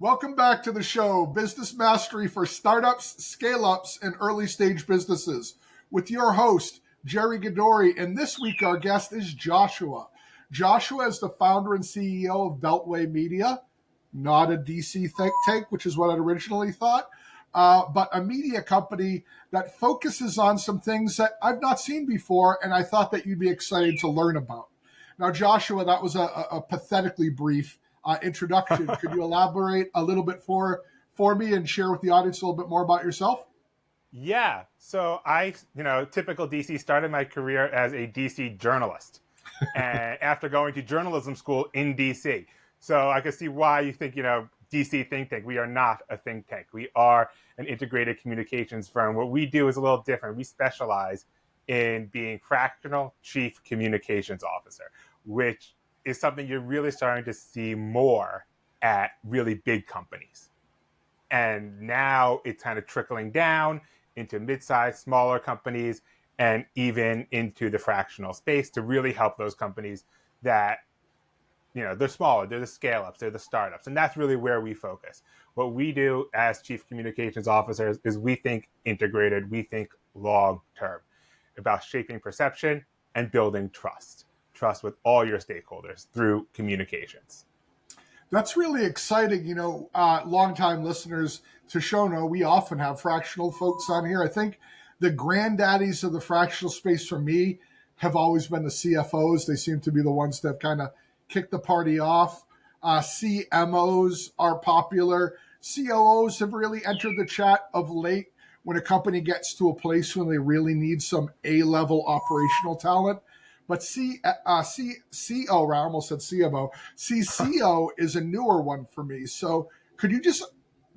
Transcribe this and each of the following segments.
Welcome back to the show, Business Mastery for Startups, Scaleups, and Early Stage Businesses, with your host, Jerry Gadori. And this week, our guest is Joshua. Joshua is the founder and CEO of Beltway Media, not a DC think tank, which is what I originally thought, but a media company that focuses on some things that I've not seen before, and I thought that you'd be excited to learn about. Now, Joshua, that was a pathetically brief introduction. Could you elaborate a little bit for me and share with the audience a little bit more about yourself? Yeah. So typical DC, started my career as a DC journalist, and after going to journalism school in DC. So I can see why you think, DC think tank. We are not a think tank. We are an integrated communications firm. What we do is a little different. We specialize in being fractional chief communications officer, which is something you're really starting to see more at really big companies. And now it's kind of trickling down into mid-sized, smaller companies, and even into the fractional space to really help those companies that, they're smaller, they're the scale-ups, they're the startups. And that's really where we focus. What we do as chief communications officers is we think integrated, we think long-term, about shaping perception and building trust with all your stakeholders through communications. That's really exciting. Longtime listeners to show know we often have fractional folks on here. I think the granddaddies of the fractional space for me have always been the CFOs. They seem to be the ones that have kind of kicked the party off. CMOs are popular. COOs have really entered the chat of late when a company gets to a place when they really need some A-level operational talent. But CCO, I almost said CMO. CCO is a newer one for me. So could you just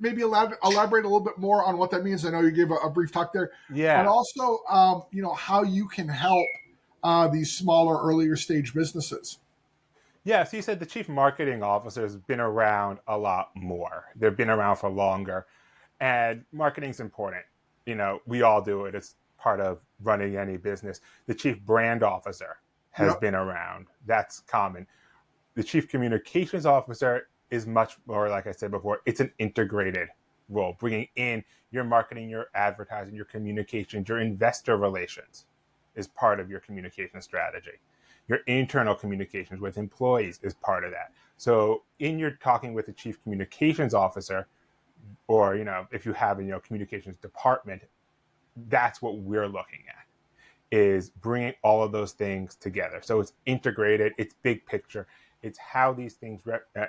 maybe elaborate a little bit more on what that means? I know you gave a brief talk there. Yeah. And also, how you can help these smaller, earlier stage businesses. Yeah, so you said the chief marketing officer has been around a lot more. They've been around for longer. And marketing's important. We all do it. It's part of running any business. The chief brand officer has been around. That's common. The chief communications officer is much more, like I said before, it's an integrated role, bringing in your marketing, your advertising, your communications, your investor relations is part of your communication strategy. Your internal communications with employees is part of that. So in your talking with the chief communications officer, or, if you have a communications department, that's what we're looking at, is bringing all of those things together. So it's integrated, it's big picture, it's how these things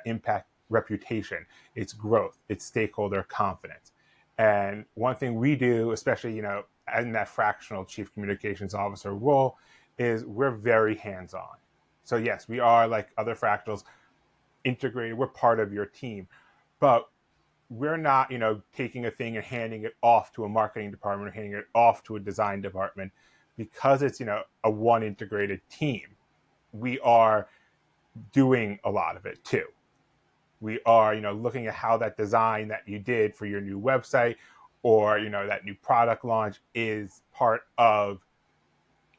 impact reputation, it's growth, it's stakeholder confidence. And one thing we do, especially, in that fractional chief communications officer role, is we're very hands-on. So yes, we are, like other fractals, integrated, we're part of your team, but we're not, taking a thing and handing it off to a marketing department or handing it off to a design department, because it's, a one integrated team. We are doing a lot of it too. We are, looking at how that design that you did for your new website or, that new product launch is part of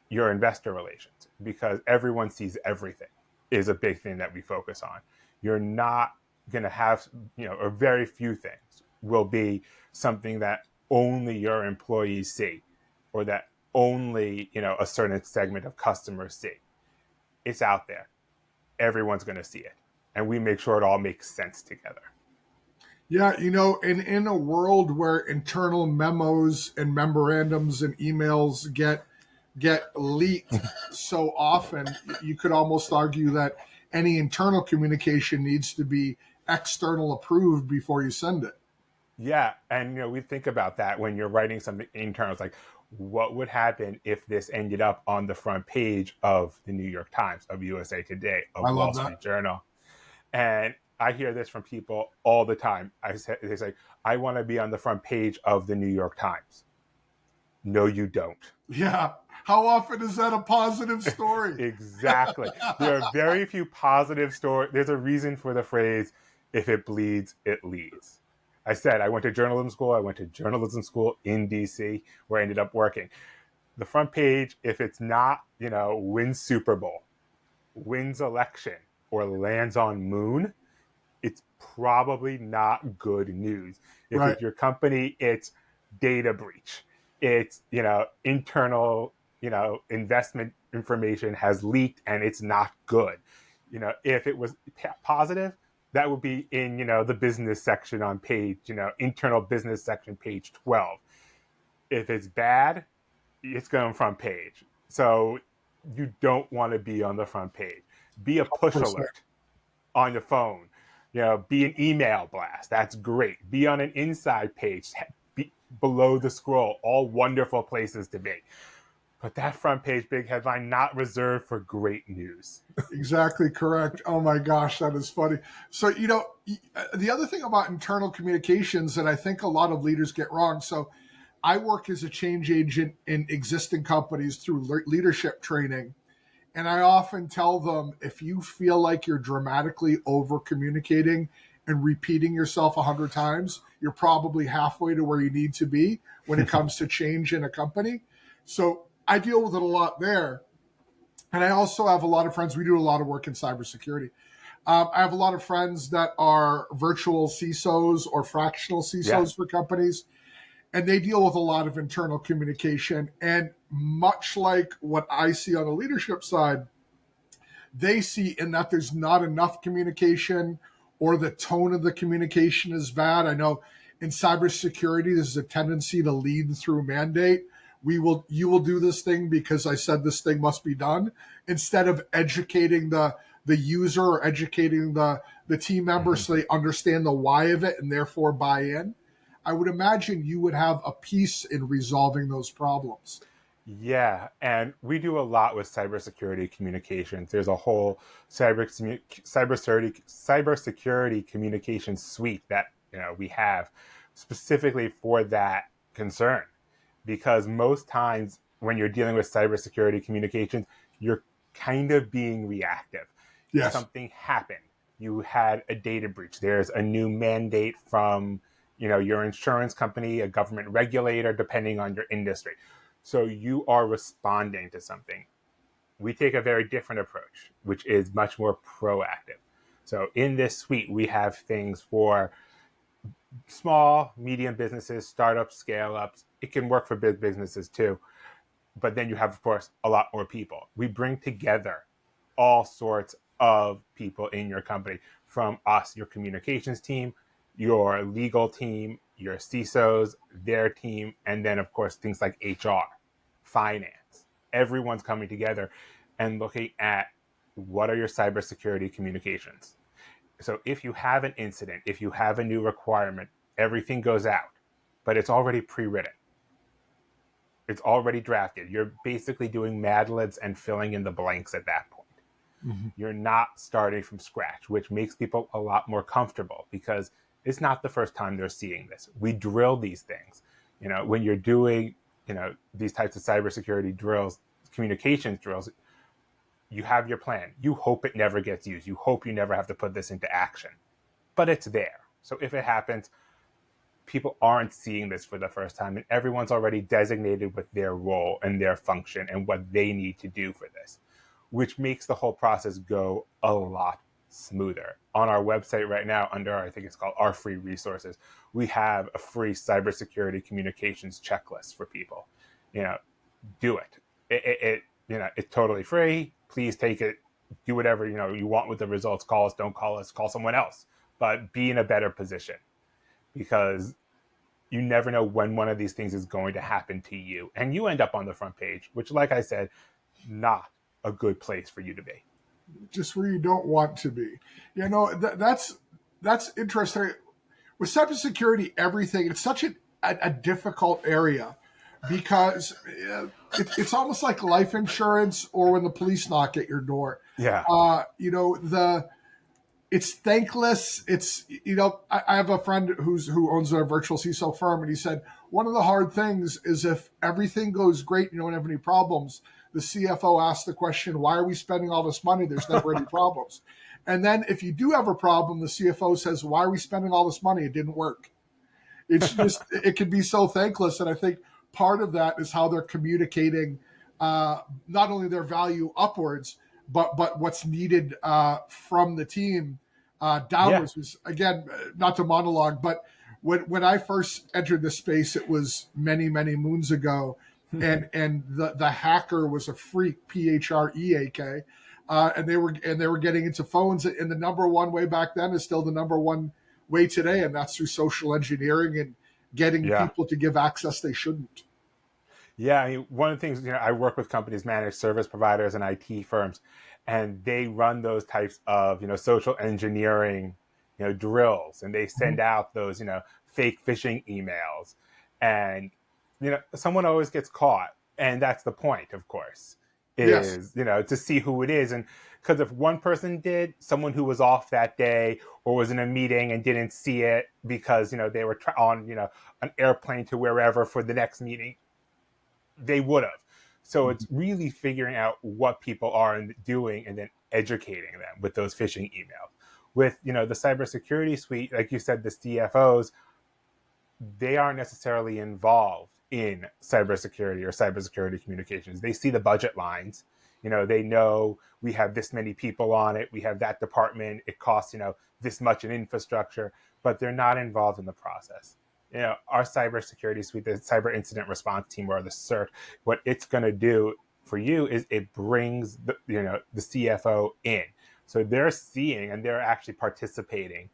your investor relations, because everyone sees everything is a big thing that we focus on. You're not going to have, or very few things will be something that only your employees see, or that only, a certain segment of customers see. It's out there. Everyone's going to see it. And we make sure it all makes sense together. Yeah, in a world where internal memos and memorandums and emails get leaked so often, you could almost argue that any internal communication needs to be external approved before you send it. Yeah, and we think about that when you're writing something internal. It's like, what would happen if this ended up on the front page of the New York Times, of USA Today, of Wall Street Journal? And I hear this from people all the time. They say, I want to be on the front page of the New York Times. No, you don't. Yeah. How often is that a positive story? Exactly. There are very few positive stories. There's a reason for the phrase, if it bleeds, it leads. I said, I went to journalism school. I went to journalism school in DC, where I ended up working. The front page, if it's not, wins Super Bowl, wins election, or lands on moon, it's probably not good news. If Right. it's your company, it's data breach. It's, internal, investment information has leaked and it's not good. If it was positive, that would be in, the business section on page, internal business section, page 12. If it's bad, it's going front page. So you don't want to be on the front page. Be a push 100%. alert on your phone. Be an email blast. That's great. Be on an inside page, be below the scroll. All wonderful places to be. But that front page big headline, not reserved for great news. Exactly correct. Oh my gosh, that is funny. So, the other thing about internal communications that I think a lot of leaders get wrong. So, I work as a change agent in existing companies through leadership training. And I often tell them, if you feel like you're dramatically over communicating and repeating yourself 100 times, you're probably halfway to where you need to be when it comes to change in a company. So I deal with it a lot there. And I also have a lot of friends. We do a lot of work in cybersecurity. I have a lot of friends that are virtual CISOs or fractional Yeah. CISOs for companies, and they deal with a lot of internal communication. And much like what I see on the leadership side, they see in that there's not enough communication or the tone of the communication is bad. I know in cybersecurity, there's a tendency to lead through mandate. You will do this thing because I said this thing must be done, instead of educating the user or educating the team member so they understand the why of it and therefore buy in. I would imagine you would have a piece in resolving those problems. Yeah, and we do a lot with cybersecurity communications. There's a whole cybersecurity communication suite that we have specifically for that concern. Because most times when you're dealing with cybersecurity communications, you're kind of being reactive. Yes. Something happened. You had a data breach. There's a new mandate from your insurance company, a government regulator, depending on your industry. So you are responding to something. We take a very different approach, which is much more proactive. So in this suite, we have things for small, medium businesses, startups, scale ups. It can work for big businesses too. But then you have, of course, a lot more people. We bring together all sorts of people in your company, from us, your communications team, your legal team, your CISOs, their team, and then, of course, things like HR, finance. Everyone's coming together and looking at what are your cybersecurity communications. So if you have an incident, if you have a new requirement, everything goes out, but it's already pre-written. It's already drafted. You're basically doing Mad Libs and filling in the blanks at that point. Mhm. You're not starting from scratch, which makes people a lot more comfortable because it's not the first time they're seeing this. We drill these things. When you're doing, these types of cybersecurity drills, communications drills, you have your plan. You hope it never gets used. You hope you never have to put this into action, but it's there. So if it happens, people aren't seeing this for the first time, and everyone's already designated with their role and their function and what they need to do for this, which makes the whole process go a lot smoother. On our website right now, under I think it's called our free resources, we have a free cybersecurity communications checklist for people. Do it. It's totally free. Please take it. Do whatever you want with the results. Call us, don't call us, call someone else. But be in a better position, because you never know when one of these things is going to happen to you, and you end up on the front page, which, like I said, not a good place for you to be. Just where you don't want to be. That's interesting. With cybersecurity, everything, it's such a difficult area because it's almost like life insurance or when the police knock at your door. Yeah. The it's thankless. It's I have a friend who owns a virtual CISO firm, and he said one of the hard things is if everything goes great, you don't have any problems. The CFO asks the question, "Why are we spending all this money? There's never any problems." And then if you do have a problem, the CFO says, "Why are we spending all this money? It didn't work." It's just it can be so thankless, and I think part of that is how they're communicating not only their value upwards, but what's needed from the team Yeah. Downwards was, again, not to monologue, but when I first entered the space, it was many, many moons ago. And the hacker was a freak, Phreak, and they were getting into phones. And the number one way back then is still the number one way today, and that's through social engineering and getting Yeah. people to give access they shouldn't. Yeah, I mean, one of the things, I work with companies, managed service providers and IT firms, and they run those types of, social engineering, drills, and they Mhm. send out those, fake phishing emails. And, someone always gets caught. And that's the point, of course, Yes. is, to see who it is. And because if one person did, someone who was off that day or was in a meeting and didn't see it because, they were on, an airplane to wherever for the next meeting, they would have. So it's really figuring out what people are doing and then educating them with those phishing emails. With the cybersecurity suite, like you said, the CFOs, they aren't necessarily involved in cybersecurity or cybersecurity communications. They see the budget lines. They know we have this many people on it. We have that department. It costs this much in infrastructure, but they're not involved in the process. Our cybersecurity suite, the cyber incident response team, or the CERT, what it's going to do for you is it brings the CFO in, so they're seeing and they're actually participating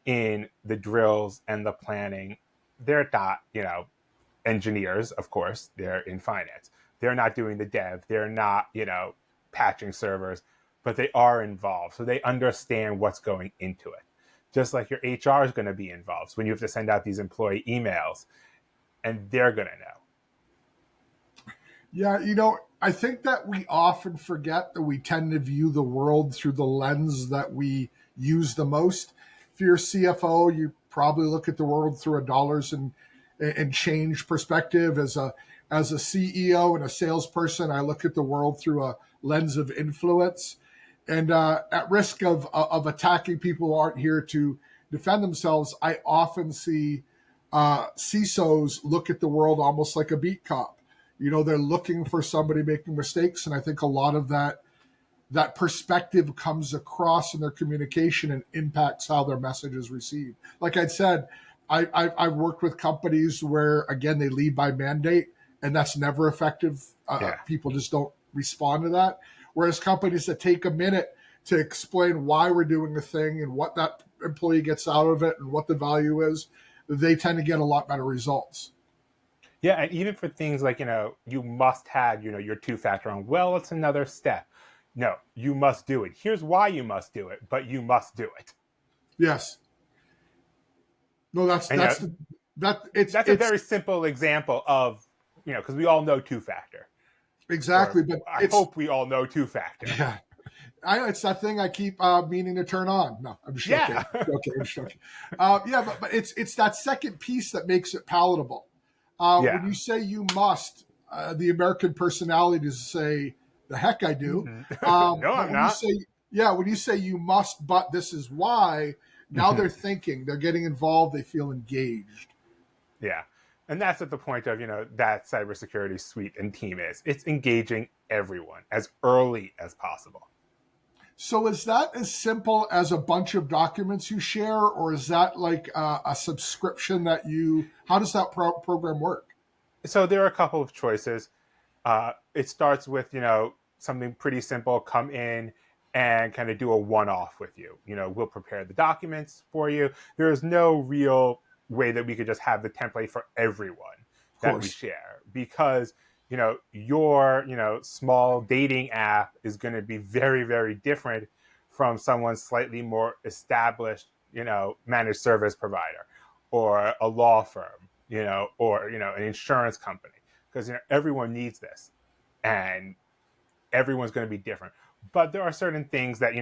in the drills and the planning. They're not engineers, of course. They're in finance. They're not doing the dev. They're not patching servers, but they are involved, so they understand what's going into it. Just like your HR is going to be involved. So when you have to send out these employee emails, and they're going to know. Yeah, I think that we often forget that we tend to view the world through the lens that we use the most. If you're a CFO, you probably look at the world through a dollars and change perspective. As a CEO and a salesperson, I look at the world through a lens of influence. And at risk of attacking people who aren't here to defend themselves, I often see CISOs look at the world almost like a beat cop. They're looking for somebody making mistakes, and I think a lot of that perspective comes across in their communication and impacts how their message is received. Like I said, I've worked with companies where, again, they lead by mandate, and that's never effective. Yeah. People just don't respond to that. Whereas companies that take a minute to explain why we're doing a thing and what that employee gets out of it and what the value is, they tend to get a lot better results. Yeah, and even for things like, you must have, your two-factor on, well, it's another step. No, you must do it. Here's why you must do it, but you must do it. Yes. No, And, that's a it's very simple example of, because we all know two-factor. exactly, Or but I hope we all know two-factor. yeah. It's that thing I keep meaning to turn on. No, I'm just joking. Yeah. I'm just joking. Yeah, but it's that second piece that makes it palatable. When Yeah. you say you must, the American personality is to say, the heck I do. No, But I'm not. when you say you must, but this is why, now they're thinking, they're getting involved, they feel engaged. Yeah. And that's at the point of, that cybersecurity suite and team is. It's engaging everyone as early as possible. So is that as simple as a bunch of documents you share, or is that like a subscription how does that program work? So there are a couple of choices. It starts with, something pretty simple, come in and kind of do a one-off with you. We'll prepare the documents for you. There is no real way that we could just have the template for everyone Of that we course. share, because your small dating app is going to be very, very different from someone's slightly more established managed service provider or a law firm, or an insurance company, because everyone needs this, and everyone's going to be different. But there are certain things that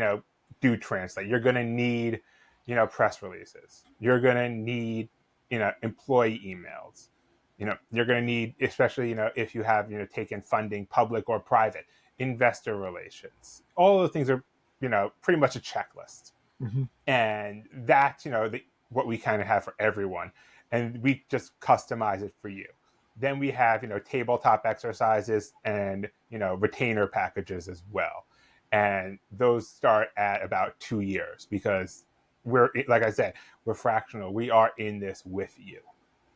do translate. You're going to need press releases. You're going to need employee emails. You're going to need, especially if you have taken funding, public or private, investor relations. All those things are pretty much a checklist, Mm-hmm. and that's what we kind of have for everyone, and we just customize it for you. Then we have tabletop exercises and retainer packages as well, and those start at about 2 years, because we're, like I said, we're fractional. We are in this with you,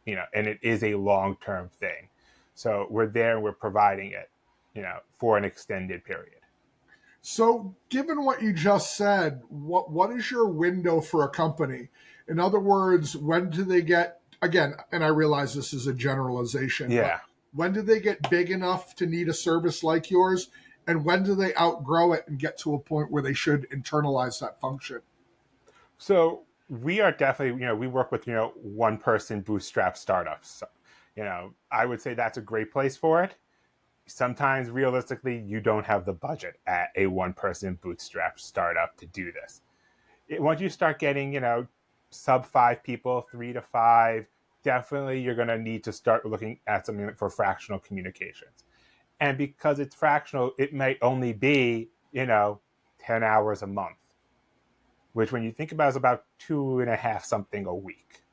and it is a long-term thing. So we're there and we're providing it, for an extended period. So, given what you just said, what is your window for a company? In other words, when do they get, again, and I realize this is a generalization, but Yeah. when do they get big enough to need a service like yours? And when do they outgrow it and get to a point where they should internalize that function? So we are definitely, we work with, one person bootstrap startups. So, I would say that's a great place for it. Sometimes realistically, you don't have the budget at a one person bootstrap startup to do this. Once you start getting, sub 5 people, 3 to 5, definitely you're going to need to start looking at something for fractional communications. And because it's fractional, it may only be, 10 hours a month, which when you think about is about 2.5 something a week,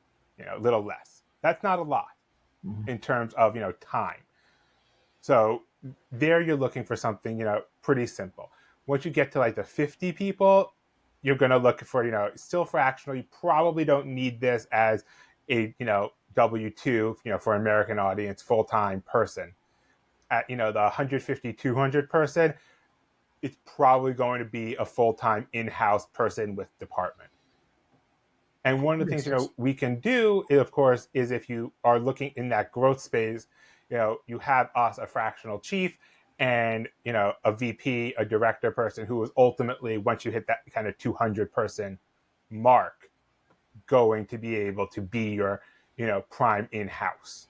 a little less. That's not a lot in terms of, time. So there you're looking for something, pretty simple. Once you get to like the 50 people, you're going to look for, still fractional. You probably don't need this as a, W-2, for an American audience, full-time person. At, the 150, 200 person, it's probably going to be a full-time in-house person with department. And one of the things, we can do, of course, is if you are looking in that growth space, you have us, a fractional chief, and, a VP, a director person who is ultimately, once you hit that kind of 200 person mark, going to be able to be your, prime in-house.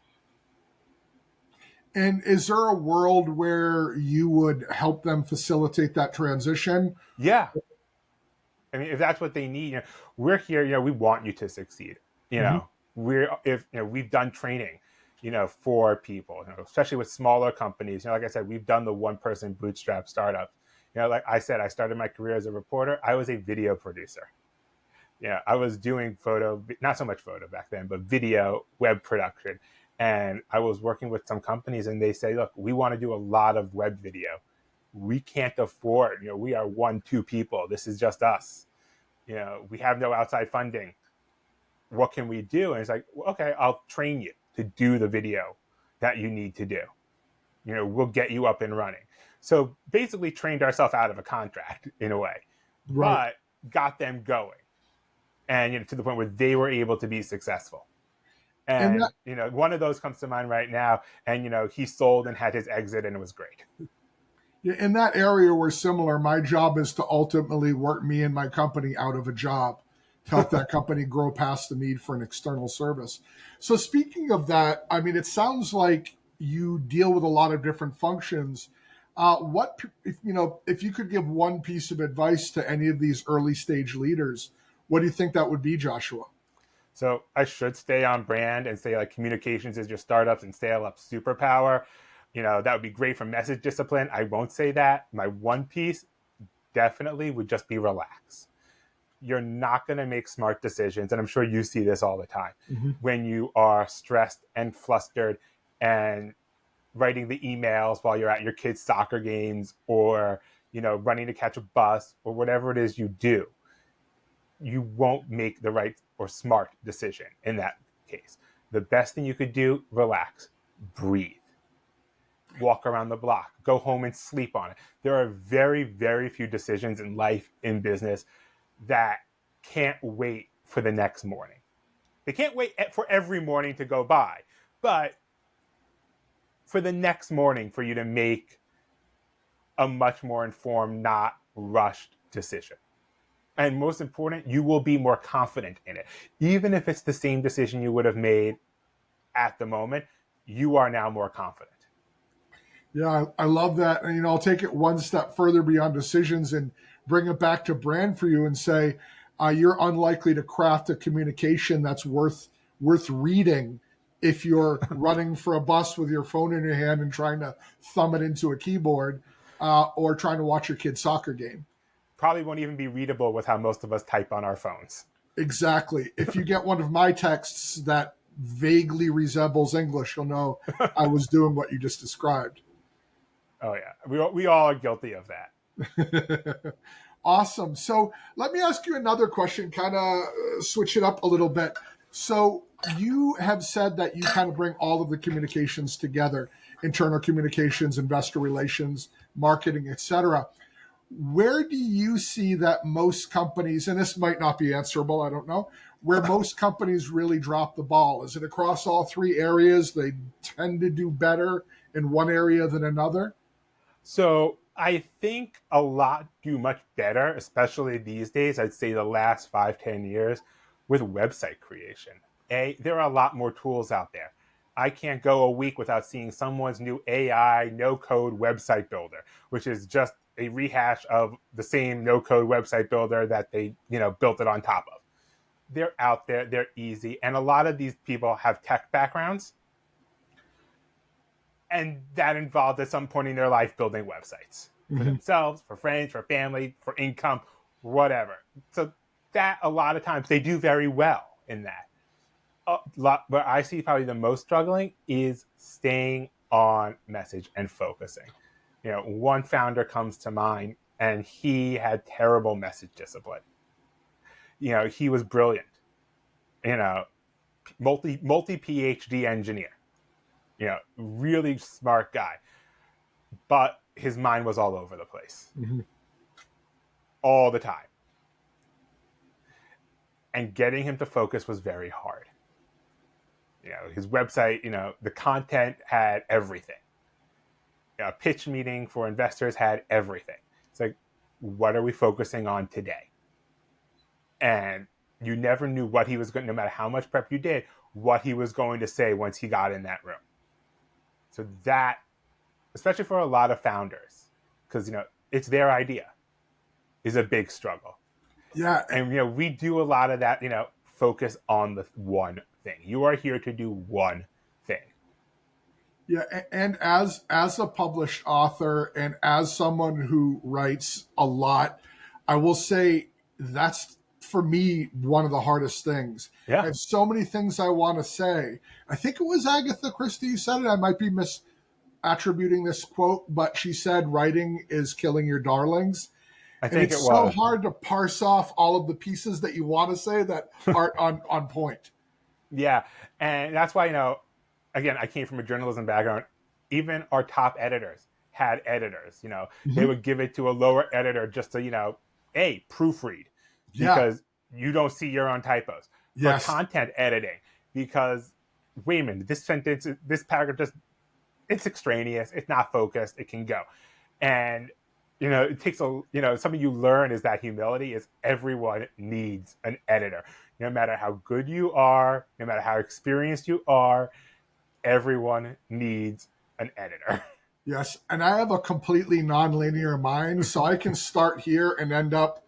And is there a world where you would help them facilitate that transition? Yeah. I mean, if that's what they need, we're here, we want you to succeed. We've done training, for people, especially with smaller companies. Like I said, we've done the one person bootstrap startup. Like I said, I started my career as a reporter. I was a video producer. I was doing photo, not so much photo back then, but video web production. And I was working with some companies and they say, look, we want to do a lot of web video. We can't afford, we are 1-2 people. This is just us. We have no outside funding. What can we do? And it's like, well, okay, I'll train you to do the video that you need to do. We'll get you up and running. So basically trained ourselves out of a contract in a way, right, but got them going. And, to the point where they were able to be successful. And one of those comes to mind right now. And, he sold and had his exit and it was great. In that area, we're similar. My job is to ultimately work me and my company out of a job to help that company grow past the need for an external service. So speaking of that, I mean, it sounds like you deal with a lot of different functions. If you could give one piece of advice to any of these early stage leaders, what do you think that would be, Joshua? So I should stay on brand and say like communications is your startups and Scaleups superpower. That would be great for message discipline. I won't say that. My one piece definitely would just be relax. You're not going to make smart decisions. And I'm sure you see this all the time when you are stressed and flustered and writing the emails while you're at your kids' soccer games or, running to catch a bus or whatever it is you do. You won't make the right or smart decision in that case. The best thing you could do, relax, breathe, walk around the block, go home and sleep on it. There are very, very few decisions in life, in business, that can't wait for the next morning. They can't wait for every morning to go by, but for the next morning for you to make a much more informed, not rushed decision. And most important, you will be more confident in it. Even if it's the same decision you would have made at the moment, you are now more confident. Yeah, I love that. And, I'll take it one step further beyond decisions and bring it back to brand for you and say, you're unlikely to craft a communication that's worth reading if you're running for a bus with your phone in your hand and trying to thumb it into a keyboard or trying to watch your kid's soccer game. Probably won't even be readable with how most of us type on our phones. Exactly. If you get one of my texts that vaguely resembles English, you'll know I was doing what you just described. Oh, yeah. We all are guilty of that. Awesome. So let me ask you another question, kind of switch it up a little bit. So you have said that you kind of bring all of the communications together, internal communications, investor relations, marketing, etc. Where do you see that most companies, and this might not be answerable, I don't know, where most companies really drop the ball? Is it across all three areas? They tend to do better in one area than another? So I think a lot do much better, especially these days. I'd say the last 5, 10 years with website creation. There are a lot more tools out there. I can't go a week without seeing someone's new AI no-code website builder, which is just a rehash of the same no-code website builder that they, built it on top of. They're out there, they're easy, and a lot of these people have tech backgrounds, and that involved at some point in their life building websites for themselves, for friends, for family, for income, whatever. So that a lot of times they do very well in that. Where I see probably the most struggling is staying on message and focusing. One founder comes to mind, and he had terrible message discipline. He was brilliant. Multi PhD engineer. Really smart guy, but his mind was all over the place, all the time. And getting him to focus was very hard. His website, the content had everything. A pitch meeting for investors had everything. It's like, what are we focusing on today? And you never knew what he was going, no matter how much prep you did, what he was going to say once he got in that room. So that, especially for a lot of founders, because, it's their idea, is a big struggle. Yeah. And, we do a lot of that, focus on the one thing. You are here to do one thing. Yeah. And as a published author and as someone who writes a lot, I will say that's, for me, one of the hardest things. Yeah. I have so many things I want to say. I think it was Agatha Christie who said it. I might be misattributing this quote, but she said, writing is killing your darlings. I think it's so hard to parse off all of the pieces that you want to say that aren't on point. Yeah. And that's why, again, I came from a journalism background. Even our top editors had editors, they would give it to a lower editor just to, proofread. Because you don't see your own typos. Yes. For content editing, because, wait a minute, this sentence, this paragraph it's extraneous, it's not focused, it can go. And, it takes something you learn is that humility is everyone needs an editor. No matter how good you are, no matter how experienced you are, everyone needs an editor. Yes. And I have a completely nonlinear mind, so I can start here and end up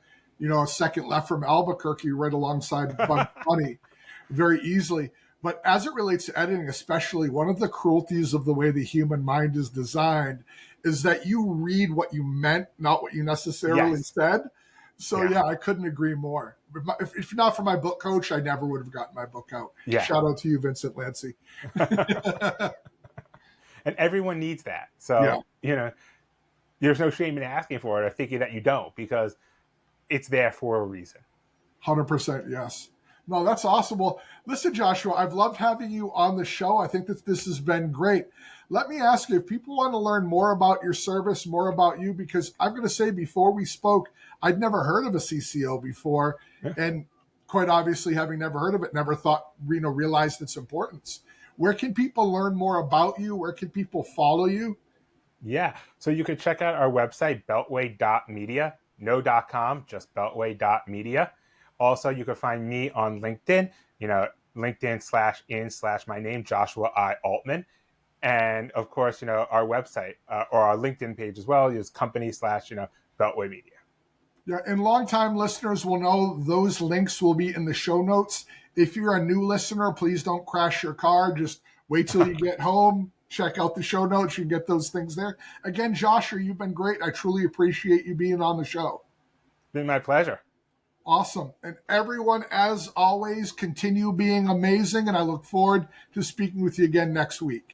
a second left from Albuquerque right alongside Bugs Bunny very easily. But as it relates to editing, especially, one of the cruelties of the way the human mind is designed is that you read what you meant, not what you necessarily said. So, I couldn't agree more. If not for my book coach, I never would have gotten my book out. Yeah. Shout out to you, Vincent Lancy. And everyone needs that. So, there's no shame in asking for it or thinking that you don't, because it's there for a reason. 100%, yes. No, that's awesome. Well, listen, Joshua, I've loved having you on the show. I think that this has been great. Let me ask you, if people want to learn more about your service, more about you, because I'm going to say before we spoke, I'd never heard of a CCO before. Yeah. And quite obviously, having never heard of it, never thought, realized its importance. Where can people learn more about you? Where can people follow you? Yeah. So you can check out our website, beltway.media. No .com, just beltway.media. Also, you can find me on LinkedIn, LinkedIn/my name, Joshua I. Altman. And of course, our website or our LinkedIn page as well is company/Beltway Media. Yeah, and longtime listeners will know those links will be in the show notes. If you're a new listener, please don't crash your car. Just wait till you get home. Check out the show notes. You can get those things there. Again, Joshua, you've been great. I truly appreciate you being on the show. It's been my pleasure. Awesome. And everyone, as always, continue being amazing. And I look forward to speaking with you again next week.